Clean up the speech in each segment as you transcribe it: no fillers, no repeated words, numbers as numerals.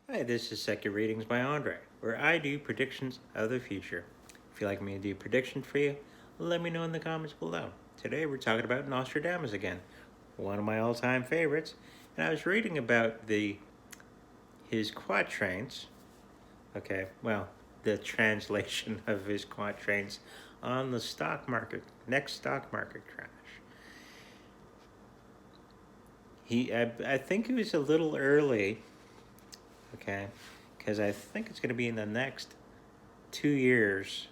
Hi, this is Second Readings by Andre, where I do predictions of the future. If you'd like me to do predictions for you, let me know in the comments below. Today we're talking about Nostradamus again, one of my all-time favorites, and I was reading about his quatrains. Okay, well, the translation of his quatrains on the stock market, next stock market crash. I think he was a little early, okay, because I think it's going to be in the next 2 years.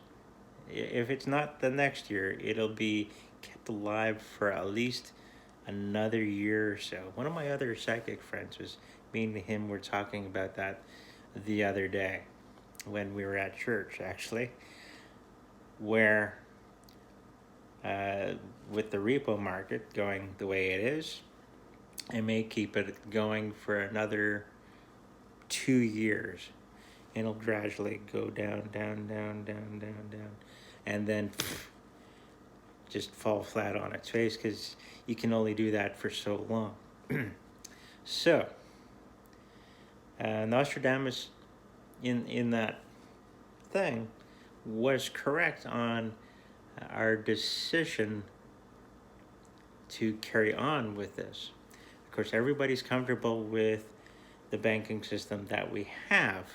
If it's not the next year, it'll be kept alive for at least another year or so. One of my other psychic friends was, me and him were talking about that the other day when we were at church, actually, where with the repo market going the way it is, it may keep it going for another 2 years. And it'll gradually go down, down, down, down, down, down, and then just fall flat on its face because you can only do that for so long. So, Nostradamus in that thing was correct on our decision to carry on with this. Of course, everybody's comfortable with the banking system that we have.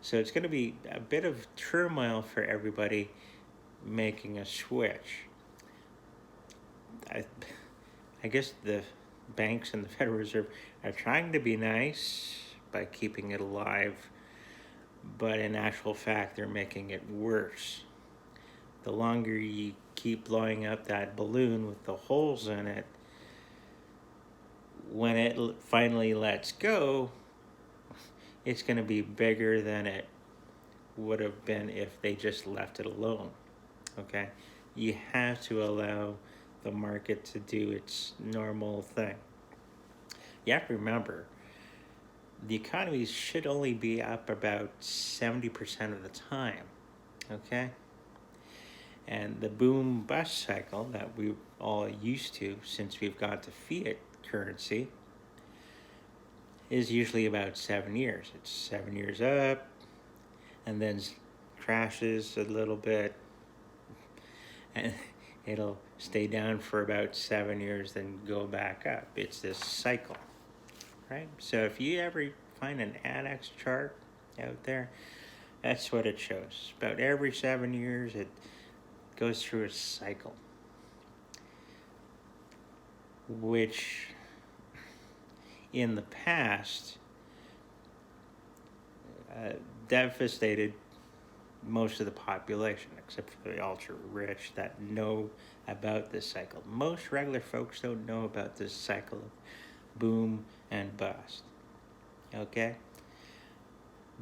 So it's going to be a bit of turmoil for everybody making a switch. I guess the banks and the Federal Reserve are trying to be nice by keeping it alive, but in actual fact, they're making it worse. The longer you keep blowing up that balloon with the holes in it, when it finally lets go, it's going to be bigger than it would have been if they just left it alone. Okay? You have to allow the market to do its normal thing. You have to remember, the economy should only be up about 70% of the time. Okay? And the boom bust cycle that we're all used to since we've got to fiat currency is usually about 7 years. It's 7 years up, and then crashes a little bit, and it'll stay down for about 7 years, then go back up. It's this cycle, right? So if you ever find an ADX chart out there, that's what it shows. About every 7 years, it goes through a cycle, which in the past devastated most of the population, except for the ultra rich that know about this cycle. Most regular folks don't know about this cycle of boom and bust. Okay?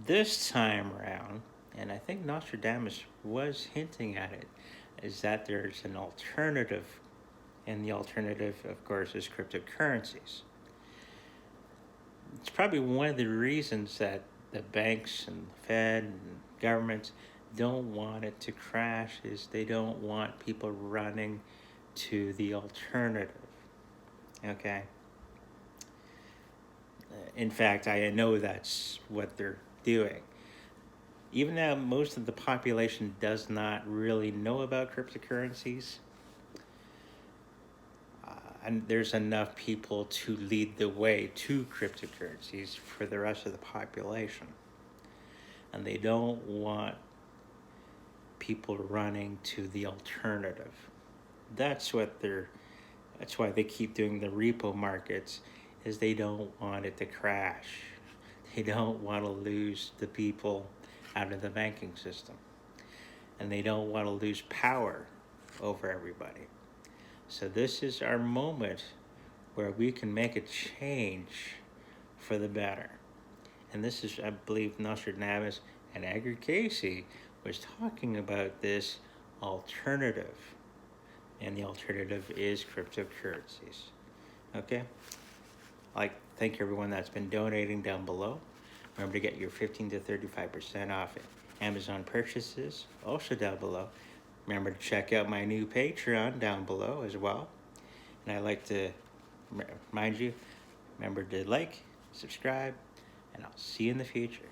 This time around, and I think Nostradamus was hinting at it, is that there's an alternative, and the alternative, of course, is cryptocurrencies. It's probably one of the reasons that the banks and the Fed and governments don't want it to crash is they don't want people running to the alternative. Okay? In fact, I know that's what they're doing. Even though most of the population does not really know about cryptocurrencies, and there's enough people to lead the way to cryptocurrencies for the rest of the population. And they don't want people running to the alternative. That's why they keep doing the repo markets, is they don't want it to crash. They don't want to lose the people out of the banking system. And they don't want to lose power over everybody. So this is our moment where we can make a change for the better. And this is, I believe, Nostradamus and Edgar Casey was talking about this alternative. And the alternative is cryptocurrencies. Okay? Thank everyone that's been donating down below. Remember to get your 15 to 35% off Amazon purchases, also down below. Remember to check out my new Patreon down below as well. And I'd like to remind you, remember to like, subscribe, and I'll see you in the future.